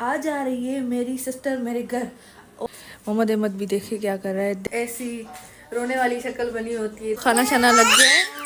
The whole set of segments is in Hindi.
आज आ रही है मेरी सिस्टर मेरे घर। मोहम्मद अहमद भी देखे क्या कर रहा है, ऐसी रोने वाली शक्ल बनी होती है। खाना शाना लग गया है।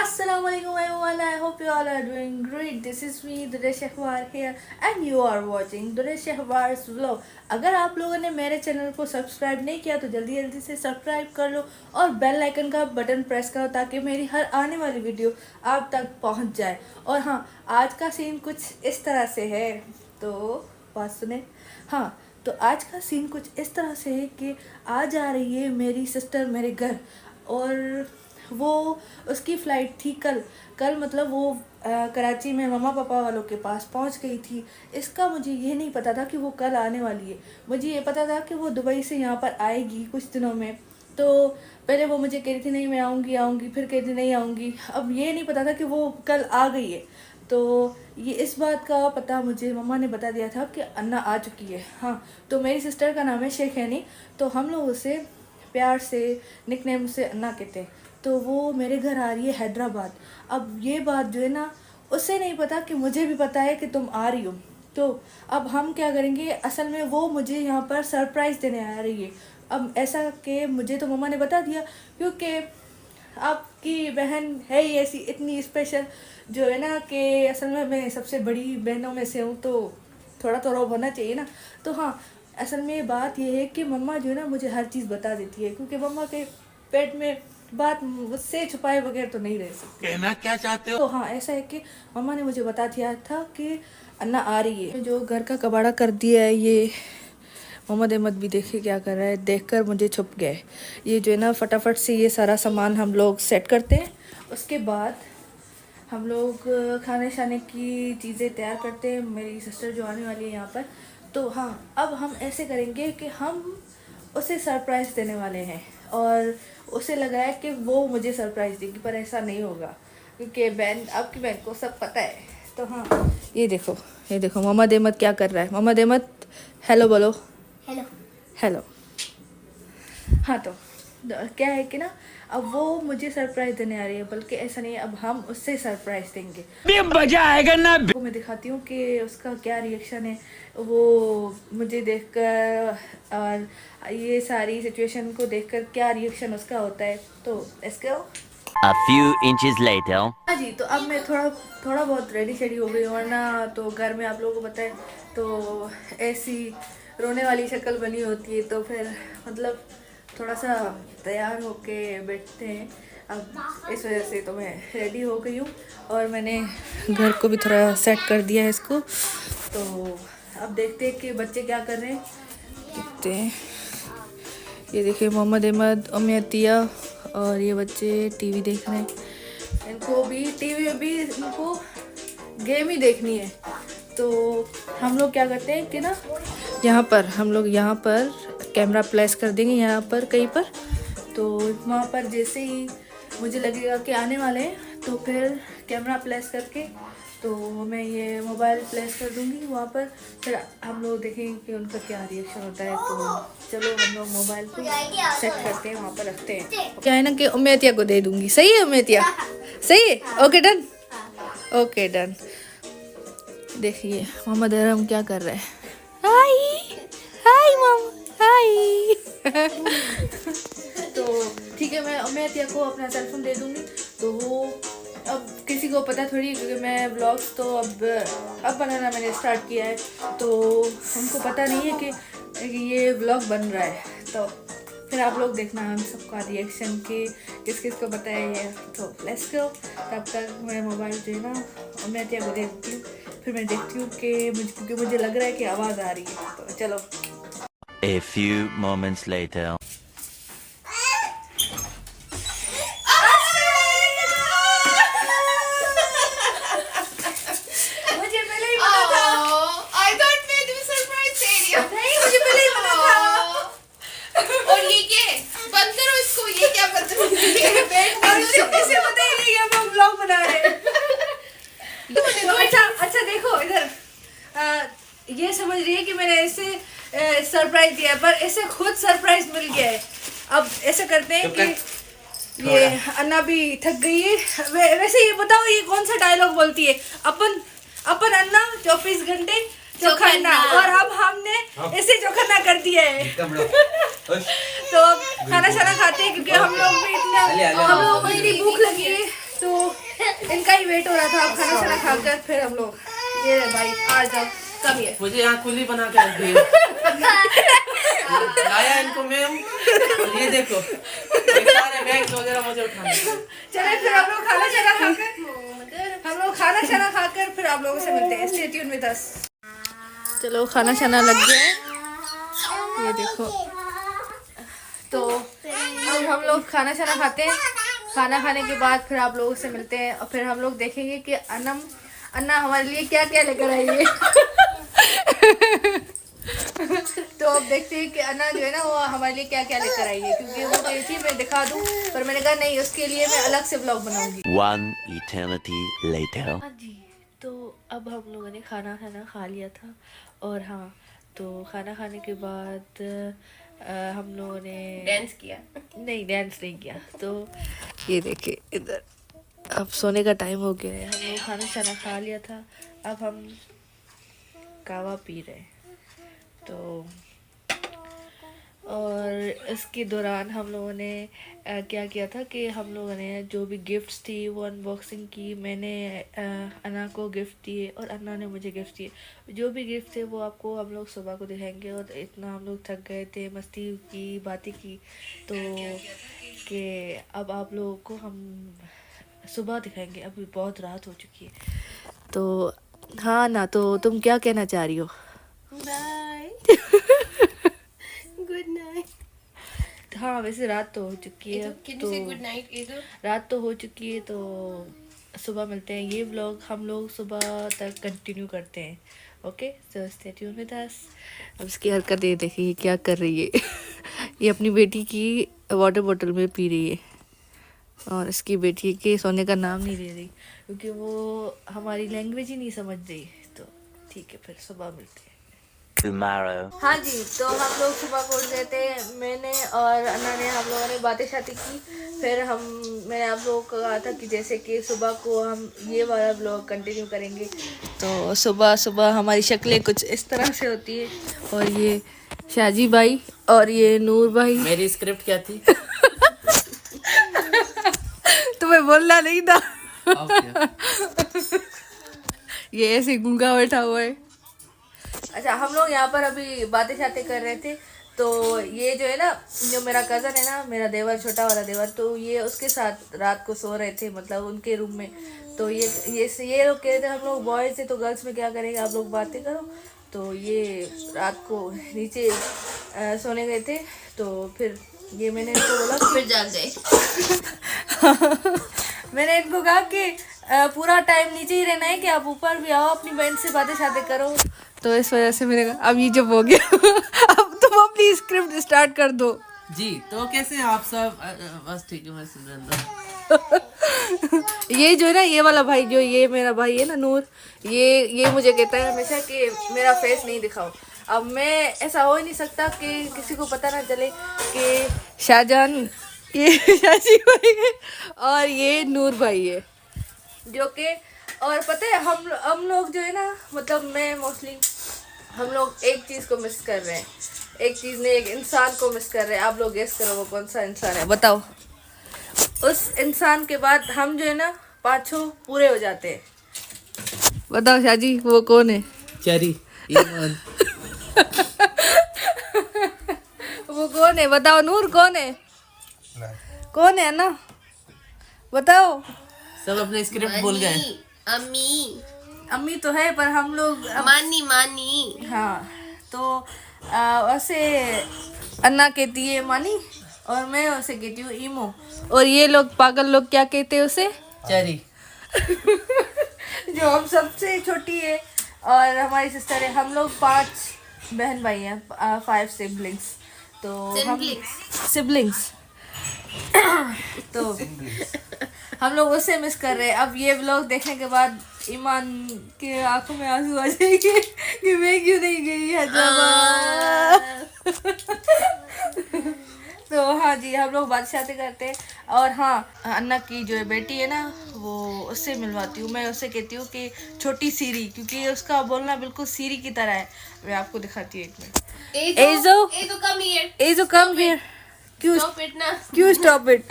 Assalamualaikum everyone, I hope you all are doing great. This is me Duresh Shahwar here and you are watching Duresh Shahwar's vlog. अगर आप लोगों ने मेरे चैनल को सब्सक्राइब नहीं किया तो जल्दी जल्दी से सब्सक्राइब कर लो और बेल आइकन का बटन प्रेस करो ताकि मेरी हर आने वाली वीडियो आप तक पहुंच जाए। और हाँ, आज का सीन कुछ इस तरह से है, तो बात सुने। हाँ, तो आज का सीन कुछ इस तरह से है कि आज आ रही है मेरी सिस्टर मेरे घर, और वो उसकी फ़्लाइट थी कल मतलब वो कराची में मम्मा पापा वालों के पास पहुंच गई थी। इसका मुझे ये नहीं पता था कि वो कल आने वाली है। मुझे ये पता था कि वो दुबई से यहाँ पर आएगी कुछ दिनों में। तो पहले वो मुझे कह रही थी नहीं मैं आऊँगी, फिर कह रही थी नहीं आऊँगी। अब ये नहीं पता था कि वो कल आ गई है। तो ये इस बात का पता मुझे मम्मा ने बता दिया था कि अन्ना आ चुकी है। हाँ, तो मेरी सिस्टर का नाम है शेखैनी, तो हम लोग उसे प्यार से निकनेम से अन्ना कहते हैं। तो वो मेरे घर आ रही है हैदराबाद। अब ये बात जो है ना, उसे नहीं पता कि मुझे भी पता है कि तुम आ रही हो। तो अब हम क्या करेंगे, असल में वो मुझे यहाँ पर सरप्राइज़ देने आ रही है। अब ऐसा कि मुझे तो मम्मा ने बता दिया क्योंकि आपकी बहन है ही ऐसी इतनी स्पेशल जो है ना कि असल में मैं सबसे बड़ी बहनों में से हूँ, तो थोड़ा तो रौब होना चाहिए ना। तो हाँ, असल में बात यह है कि मम्मा जो है ना मुझे हर चीज़ बता देती है क्योंकि मम्मा के पेट में बात मुझसे छुपाए बगैर तो नहीं रह सकती। कहना क्या चाहते हो? तो हाँ, ऐसा है कि मम्मा ने मुझे बता दिया था कि अन्ना आ रही है। जो घर का कबाड़ा कर दिया है, ये मोहम्मद अहमद भी देखे क्या कर रहा है, देखकर मुझे छुप गए। ये जो है ना फटाफट से ये सारा सामान हम लोग सेट करते हैं। उसके बाद हम लोग खाने शाने की चीज़ें तैयार करते हैं, मेरी सिस्टर जो आने वाली है यहाँ पर। तो हाँ, अब हम ऐसे करेंगे कि हम उसे सरप्राइज़ देने वाले हैं और उसे लग रहा है कि वो मुझे सरप्राइज़ देगी, पर ऐसा नहीं होगा क्योंकि बहन, आपकी बहन को सब पता है। तो हाँ, ये देखो मोहम्मद अहमद क्या कर रहा है। मोहम्मद अहमद हेलो बोलो। हेलो। हेलो। हाँ, तो क्या है कि ना, अब वो मुझे सरप्राइज़ देने आ रही है, बल्कि ऐसा नहीं है, अब हम उससे सरप्राइज़ देंगे। मजा आएगा ना। वो मैं दिखाती हूँ कि उसका क्या रिएक्शन है वो मुझे देखकर, और ये सारी सिचुएशन को देखकर क्या रिएक्शन उसका होता है। तो let's go. A few inches later. हाँ जी, तो अब मैं थोड़ा बहुत रेडी शेडी हो गई, वरना तो घर में आप लोगों को पता है तो ऐसी रोने वाली शक्ल बनी होती है, तो फिर मतलब थोड़ा सा तैयार होके बैठते हैं। अब इस वजह से तो मैं रेडी हो गई हूँ और मैंने घर को भी थोड़ा सेट कर दिया है इसको। तो अब देखते हैं कि बच्चे क्या कर रहे हैं। देखते हैं, ये देखिए मोहम्मद अहमद, उम्मी अतिया और ये बच्चे टीवी देख रहे हैं। इनको भी टीवी में भी इनको गेम ही देखनी है। तो हम लोग क्या करते हैं कि ना, हम लोग यहाँ पर कैमरा प्लेस कर देंगे यहाँ पर कहीं पर। तो वहाँ पर जैसे ही मुझे लगेगा कि आने वाले हैं तो फिर कैमरा प्लेस करके तो मैं ये मोबाइल प्लेस कर दूँगी वहाँ पर। फिर हम लोग देखेंगे कि उनका क्या रिएक्शन होता है। तो चलो हम लोग मोबाइल को सेट करते हैं, वहाँ पर रखते हैं। क्या है ना कि उम्मीतिया को दे दूँगी। सही है उम्मीतिया? सही है, ओके डन, ओके डन। देखिए मोहम्मद अरहम क्या कर रहा है। हाय हाय मम, हाय। तो ठीक है, मैं उम्मीतिया को अपना सेलफोन दे दूँगी। तो वो अब किसी को पता थोड़ी, क्योंकि मैं व्लॉग्स तो अब बनाना मैंने स्टार्ट किया है, तो हमको पता नहीं है कि ये व्लॉग बन रहा है। तो फिर आप लोग देखना हम सबका रिएक्शन कि किस किस को पता है ये। तो लेट्स गो। तब तक मैं मोबाइल जो है ना उम्मीतिया को दे देती हूँ, फिर मैं देखती हूँ कि क्योंकि मुझे लग रहा है कि आवाज़ आ रही है। तो चलो। A few moments later. मुझे पहले ही पता था। I thought मैं तुम्हें सरप्राइज दे रही हूँ। नहीं, मुझे पहले ही पता था। और ये क्या है? बंद करो इसको। ये क्या बदतमीजी है? और मुझे किसे पता ही नहीं है हम व्लॉग बना रहे हैं। तो अच्छा देखो इधर, ये समझ रही है कि मैंने ऐसे सरप्राइज दिया है, पर इसे खुद सरप्राइज मिल गया है। अब ऐसे करते हैं कि ये अन्ना भी थक गई है। वैसे ये बताओ, ये कौन सा डायलॉग बोलती है? अपन अन्ना 24 घंटे चौखन्ना, और अब हमने इसे चौखन्ना कर दिया है। तो अब खाना शाना खाते हैं, क्योंकि हम लोग भी हम लोगों को इतनी भूख लगी है, तो इनका ही वेट हो रहा था। अब खाना शाना खाकर फिर हम लोग, ये भाई आ जाओ, कम है मुझे यहाँ कुली बना के रख दिए। लाया इनको मैम, ये देखो ये सारे बैग वगैरह मुझे उठाने। चले फिर हम लोग खाना शाना खाकर फिर आप लोगों से मिलते हैं। Stay tune with us. चलो खाना शाना लग गया है, ये देखो। तो अब हम लोग खाना शाना खाते हैं। खाना खाने के बाद फिर आप लोगों से मिलते हैं, और फिर हम लोग देखेंगे कि अन्ना हमारे लिए क्या क्या लेकर आई है। तो अब देखते हैं कि अन्ना जो है ना, वो हमारे लिए क्या क्या लेकर आई है, क्योंकि वो कही थी मैं दिखा दूं, पर मैंने कहा नहीं, उसके लिए मैं अलग से ब्लॉग बनाऊंगी। One eternity later. हाँ जी, तो अब हम लोगों ने खाना खा लिया था, और हाँ, तो खाना खाने के बाद हम लोगों ने डांस किया। नहीं, डांस नहीं किया। तो ये देखिए इधर, अब सोने का टाइम हो गया है। हम लोग खाना शाना खा लिया था, अब हम कावा पी रहे हैं। तो और इसके दौरान हम लोगों ने क्या किया था कि हम लोगों ने जो भी गिफ्ट्स थी वो अनबॉक्सिंग की। मैंने अन्ना को गिफ्ट दिए और अन्ना ने मुझे गिफ्ट दिए। जो भी गिफ्ट थे वो आपको हम लोग सुबह को दिखाएंगे। और इतना हम लोग थक गए थे, मस्ती की, बातें की, तो कि अब आप लोगों को हम सुबह दिखाएंगे। अभी बहुत रात हो चुकी है। तो हाँ ना, तो तुम क्या कहना चाह रही हो? Bye, good night. हाँ, वैसे रात तो हो चुकी है, तो गुड नाइट इधर। रात तो हो चुकी है, तो सुबह मिलते हैं। ये व्लॉग हम लोग सुबह तक कंटिन्यू करते हैं। Okay, so stay tune with us. अब इसकी हरकत ये देखिए, ये क्या कर रही है। ये अपनी बेटी की वाटर बोतल में पी रही है, और इसकी बेटी के सोने का नाम नहीं ले रही, क्योंकि वो हमारी लैंग्वेज ही नहीं समझ रही। तो ठीक है, फिर सुबह मिलते हैं। Tomorrow. हाँ जी, तो हम लोग सुबह को उठ गए थे। मैंने और अन्ना ने, हम लोगों ने बातें शातें की। फिर मैंने आप लोगों को कहा था कि जैसे कि सुबह को हम ये वाला ब्लॉग कंटिन्यू करेंगे। तो सुबह सुबह हमारी शक्लें कुछ इस तरह से होती है। और ये शाजी भाई और ये नूर भाई। मेरी स्क्रिप्ट क्या थी? तुम्हें बोलना नहीं था। अब क्या? ये ऐसे गूंगा बैठा हुआ है। अच्छा, हम लोग यहाँ पर अभी बातें शातें कर रहे थे। तो ये जो है ना, जो मेरा कज़न है ना, मेरा देवर, छोटा वाला देवर, तो ये उसके साथ रात को सो रहे थे, मतलब उनके रूम में। तो ये लोग कह रहे थे हम लोग बॉयज़ थे तो गर्ल्स में क्या करेंगे, आप लोग बातें करो। तो ये रात को नीचे सोने गए थे। तो फिर ये मैंने इनको बोला, फिर जाग गए। मैंने इनको कहा कि पूरा टाइम नीचे ही रहना है, कि आप ऊपर भी आओ, अपनी बहन से बातें शातें करो। तो इस वजह से मैंने कहा अब ये जब हो गया, अब तुम अपनी स्क्रिप्ट स्टार्ट कर दो। जी, तो कैसे हैं आप सब? बस ठीक है, मैं सुन रहा हूँ। ये जो है ना, ये वाला भाई, जो ये मेरा भाई है ना नूर, ये मुझे कहता है हमेशा कि मेरा फेस नहीं दिखाओ। अब मैं, ऐसा हो ही नहीं सकता कि किसी को पता ना चले कि शाहजहान ये शाजी भाई है और ये नूर भाई है, जो कि, और पता है हम लोग जो है ना, मतलब मैं मोस्टली, हम लोग एक चीज़ को मिस कर रहे हैं। एक चीज़ नहीं, एक इंसान को मिस कर रहे हैं। आप लोग गेस करो वो कौन सा इंसान है, बताओ। उस इंसान के बाद हम जो है ना, पाँचों पूरे हो जाते हैं। बताओ शाजी, वो कौन है? चेरी, ईमान। वो कौन है, बताओ। नूर कौन है? कौन है ना, बताओ। सब अपने स्क्रिप्ट भूल गए। अम्मी, अम्मी तो है, पर हम लोग मानी। हाँ, तो वैसे अन्ना कहती है मानी, और मैं उसे कहती हूँ ईमो। और ये लोग पागल लोग क्या कहते हैं उसे? चेरी। जो हम सबसे छोटी है और हमारी सिस्टर है। हम लोग 5 बहन भाई हैं, 5 सिबलिंग्स। तो हम सिबलिंग्स तो हम लोग उससे मिस कर रहे हैं। अब ये व्लॉग देखने के बाद ईमान के आंखों में आंसू आ जाएंगे कि मैं क्यों नहीं गई हैदराबाद। तो हाँ जी, हम लोग बातचीत करते हैं। और हाँ, अन्ना की जो बेटी है ना, वो उससे मिलवाती हूँ। मैं उससे कहती हूँ कि छोटी सीरी, क्योंकि उसका बोलना बिल्कुल सीरी की तरह है। मैं आपको दिखाती हूँ एक minute. Ezo, come here. Azo come here. क्यों Stop it now. क्यों स्टॉप इट?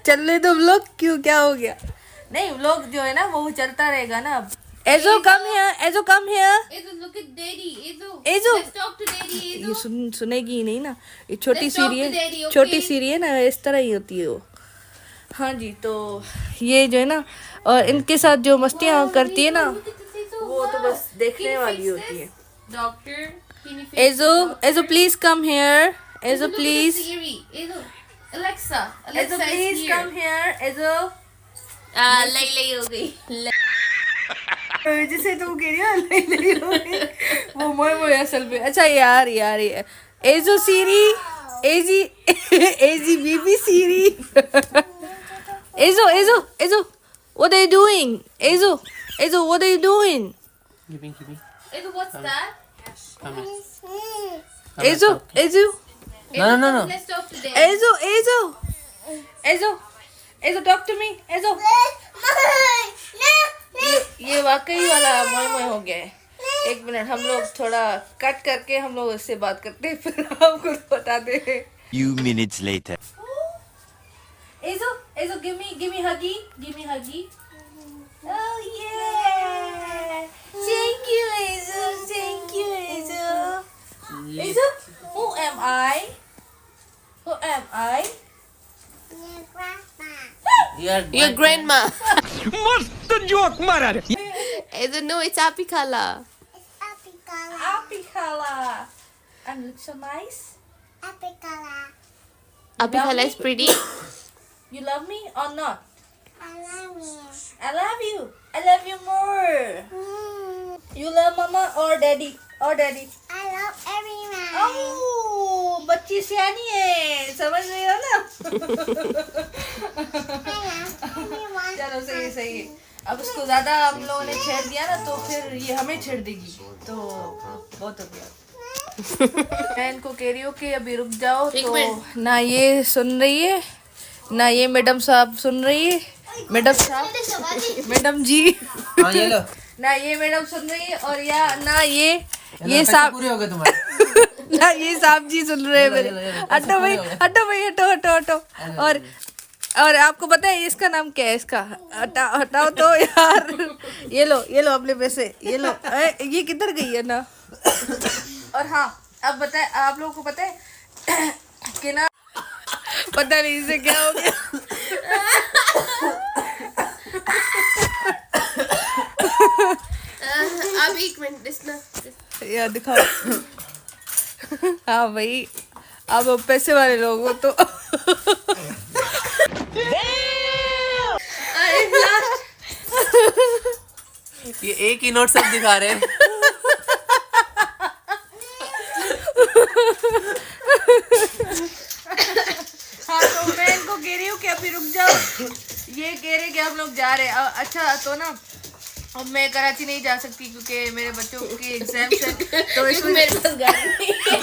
चलने दो व्लॉग, क्यों क्या हो गया? नहीं, व्लॉग जो है ना वो चलता रहेगा ना अब। Azo come here, azo come here. Ezo, look at daddy. Ezo. Ezo. Let's talk to daddy. ये Ezo. सुनेगी ही नहीं ना, ये छोटी Let's talk सीरी to है, daddy, okay? छोटी सीरी है ना, इस तरह ही होती है वो। हाँ जी, तो ये जो है ना, और इनके साथ जो मस्तियाँ करती है ना, Look at this, Ezo. वो तो Wow. बस देखने Can you वाली fix होती this? है। Doctor, can you fix azo, this? Azo please come here, azo Look at please, the Siri. Ezo. Alexa. Azo Alexa is please here. Come here, azo. लई हो गई। जिसे तुम कह रही हो नहीं हो गई, वो मोए असल में। अच्छा यार एजो सीरी, एजी एजी बीबी सीरी। एजो what are you doing? एजो what are you doing? Give me. Ezo, what's that? Come here. Azo No. Let's talk to daddy. Azo talk to me, azo. ये वाकई वाला मोए हो गया है। एक मिनट, हम लोग थोड़ा कट करके हम लोग इससे बात करते हैं, फिर आपको बताते हैं। Few minutes later. Azo give me huggy. Oh yeah, thank you Ezo. Ezo, who am I? Your grandma. Ezo, no, it's Api Khala. Api Khala. And look so nice. Api Khala is pretty. You love me or not? I love you. I love you more. You love mama or daddy? Oh, बच्ची सियानी है, समझ रही हो ना? चलो सही है। अब उसको ज्यादा हम लोगों ने छेड़ दिया ना, तो फिर ये हमें छेड़ देगी, तो बहुत हो गया। मैं इनको कह रही हूँ कि अभी रुक जाओ, एक तो मिनट। ना ये सुन रही है, ना ये मैडम साहब सुन रही है, मैडम जी। हाँ ये लो। ना ये मैडम सुन रही है, और या ना ये पैसे साहब, पूरे हो गए तुम्हारे। ना ये साहब जी सुन रहे हैं मेरे। हटो भाई, हटो। और आपको पता है इसका नाम क्या है? इसका हटाओ तो यार। ये लो अपने पैसे, ये लो। ये किधर गई है ना? और हाँ, अब बताए, आप लोगों को पता है कि ना, पता नहीं इसे क्या हो गया। अब एक मिनट यार दिखाओ। हाँ भाई, अब पैसे वाले लोग हो तो। ये एक ही नोट सब दिखा रहे हैं। हाँ, तो मैं इनको कह रही हूँ कि अभी रुक जाओ। ये कह रहे कि हम लोग जा रहे हैं। अच्छा, तो ना अब मैं कराची नहीं जा सकती क्योंकि मेरे बच्चों की एग्जाम है, तो इसमें मेरे पास गाड़ी नहीं है।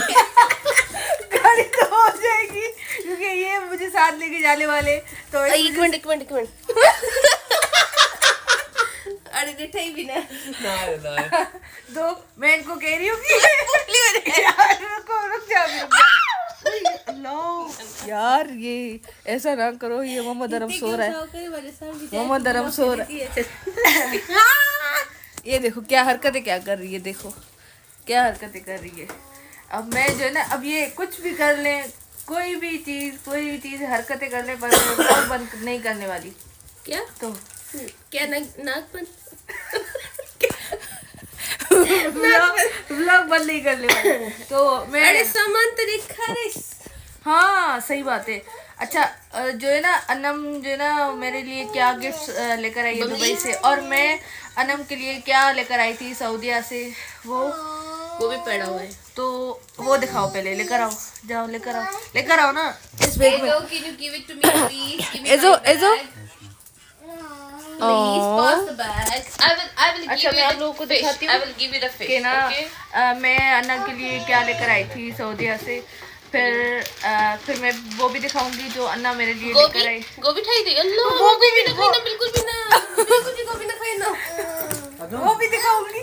गाड़ी तो हो जाएगी क्योंकि ये मुझे साथ लेके जाने वाले, तो एक मिनट अरे देखा ही भी ना। तो मैं इनको कह रही हूँ कि यार रुक जाओ। यार ये ऐसा ना करो, ये मोहम्मद अरम सो रहा है, मोहम्मद अरम सो रहा है। ये देखो क्या हरकतें क्या कर रही है, देखो क्या हरकतें कर रही है। अब मैं जो है ना, अब ये कुछ भी कर ले, कोई भी चीज हरकतें कर ले, पर ब्लॉग बंद नहीं करने वाली। क्या तो क्या नाक बंद? व्लॉग बंद नहीं करने वाली। तो मैं, अरे सामान तो दिखा रही। हाँ सही बात है। अच्छा, जो है ना, अनम जो है ना मेरे लिए क्या गिफ्ट लेकर आई है दुबई से, और मैं अनम के लिए क्या लेकर आई थी सऊदीया से, वो भी पड़ा हुआ है। तो वो दिखाओ पहले, लेकर आओ, जाओ लेकर आओ ना इस बैग में। Can you give it to me, please? Give me azo my bag. Please pass the bag. I will अच्छा, give मैं you आप the लोगों को fish. दिखाती I हूँ will give you the fish. कि ना Okay. मैं अन्ना के लिए क्या लेकर आई थी सऊदीया से। फिर मैं वो भी दिखाऊंगी जो अन्ना मेरे लिए लेकर आई। गोभी खाई थी। अल्लाह वो भी गोभी ना खाई ना, बिल्कुल भी ना, बिल्कुल भी गोभी ना खाई ना। वो भी दिखाऊंगी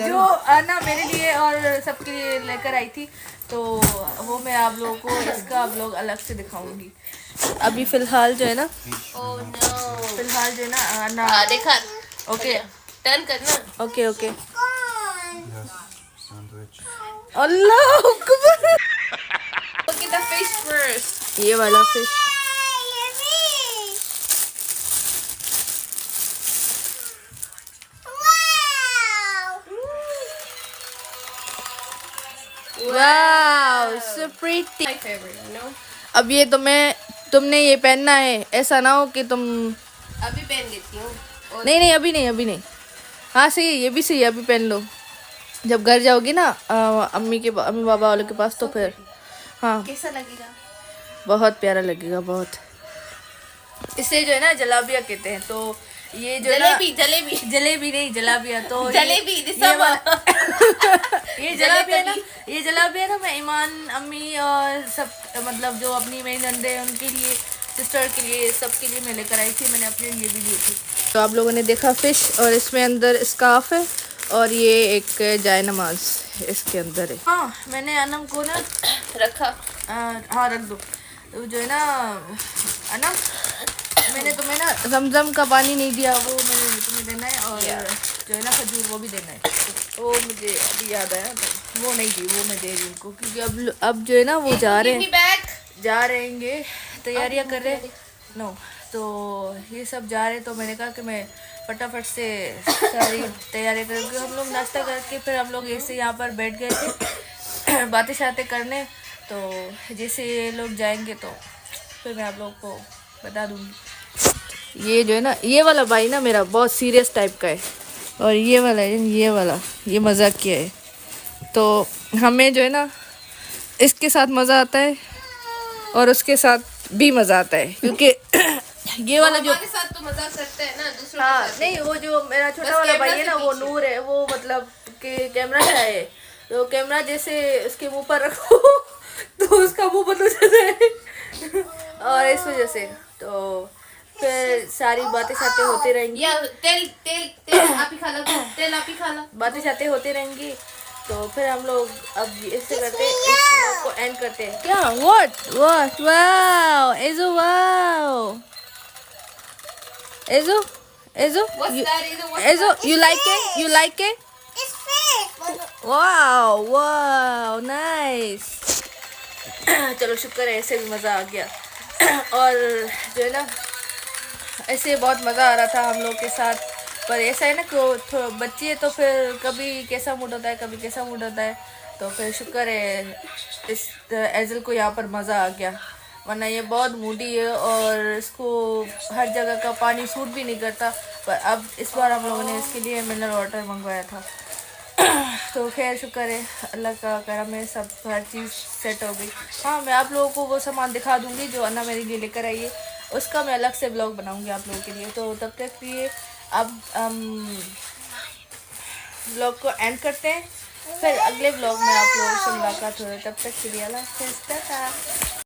जो अन्ना मेरे लिए और सबके लिए लेकर आई थी। तो वो मैं आप लोगों को इसका ब्लॉग अलग से दिखाऊंगी। अभी फिलहाल जो है ना, Oh no. फिलहाल जो है ना अन्ना। देखा। ओके टर्न करना। Okay okay. Allah Akbar. Look at the fish first. ये वाला fish. Wow so pretty. My favorite, you know. अब ये तुमने ये पहनना है, ऐसा ना हो कि तुम। अभी पहन लेती हूँ। नहीं अभी नहीं। हाँ सही है, ये भी सही है, अभी पहन लो। जब घर जाओगी ना अम्मी बाबा वालों के पास तो फिर हाँ कैसा लगेगा? बहुत प्यारा लगेगा बहुत। इसे जो है ना जलाबिया कहते हैं। तो ये जो है ना जलेबी नहीं जलाबिया। तो जलेबी ये जलाबिया ना मैं ईमान अम्मी और सब मतलब जो अपनी मेरी नंदे हैं उनके लिए, सिस्टर के लिए, सबके लिए मैं लेकर आई थी। मैंने अपने लिए भी ली थी। तो आप लोगों ने देखा फिश, और इसमें अंदर स्कार्फ है और ये एक जाय नमाज इसके अंदर है। हाँ मैंने अनम को ना रखा। हाँ रख दो। तो जो है ना अनम, मैंने तुम्हें ना जमजम का पानी नहीं दिया, वो मैंने तुम्हें देना है। और जो है ना खजूर वो भी देना है। तो मुझे अभी याद आया, तो वो नहीं दी, वो मैं दे रही हूँ उनको, क्योंकि अब जो है ना वो जा रहेंगे तैयारियां कर रहे नो। तो ये सब जा रहे, तो मैंने कहा कि मैं फटाफट से सारी तैयारी करके हम लोग नाश्ता करके फिर हम लोग ऐसे यहाँ पर बैठ गए थे बातें शातें करने। तो जैसे ये लोग जाएंगे तो फिर मैं आप लोग को बता दूँगी। ये जो है ना ये वाला भाई ना मेरा बहुत सीरियस टाइप का है, और ये वाला ये मजाक किया है। तो हमें जो है ना इसके साथ मज़ा आता है और उसके साथ भी मज़ा आता है, क्योंकि ये वाला जो हमारे साथ तो मजाक करते हैं ना दूसरों हाँ के साथ। नहीं, वो जो मेरा छोटा वाला भाई है ना वो नूर है, वो मतलब कि कैमरा है, तो कैमरा जैसे उसके मुंह पर रखो तो उसका मुंह बंद हो जाता है और इस वजह से तो फिर सारी बातें शातें होती रहेंगी। या तेल आप ही खा लो, तेल आप ही खा लो। बातें शातें होती रहेंगी। तो फिर हम लोग अब ऐसे करते हैं, इस vlog को एंड करते हैं। क्या what wow Ezo What's that? Ezo you like it It's fish. wow nice चलो शुक्र है, ऐसे भी मज़ा आ गया। और जो है ना ऐसे बहुत मज़ा आ रहा था हम लोग के साथ। पर ऐसा है ना कि बच्ची है तो फिर कभी कैसा मूड होता है, कभी कैसा मूड होता है। तो फिर शुक्र है इस एजल को यहाँ पर मज़ा आ गया, वरना ये बहुत मूडी है और इसको हर जगह का पानी सूट भी नहीं करता। पर अब इस बार हम लोगों ने इसके लिए मिनरल वाटर मंगवाया था। तो खैर शुक्र है, अल्लाह का करम है, सब हर चीज़ सेट हो गई। हाँ मैं आप लोगों को वो सामान दिखा दूँगी जो अन्ना मेरे लिए लेकर आई है, उसका मैं अलग से ब्लॉग बनाऊँगी आप लोगों के लिए। तो तब तक लिए अब ब्लॉग को एंड करते हैं, फिर अगले ब्लॉग में आप लोगों से मुलाकात हो। तब तक के लिए अल्लाह हाफ़िज़, टाटा।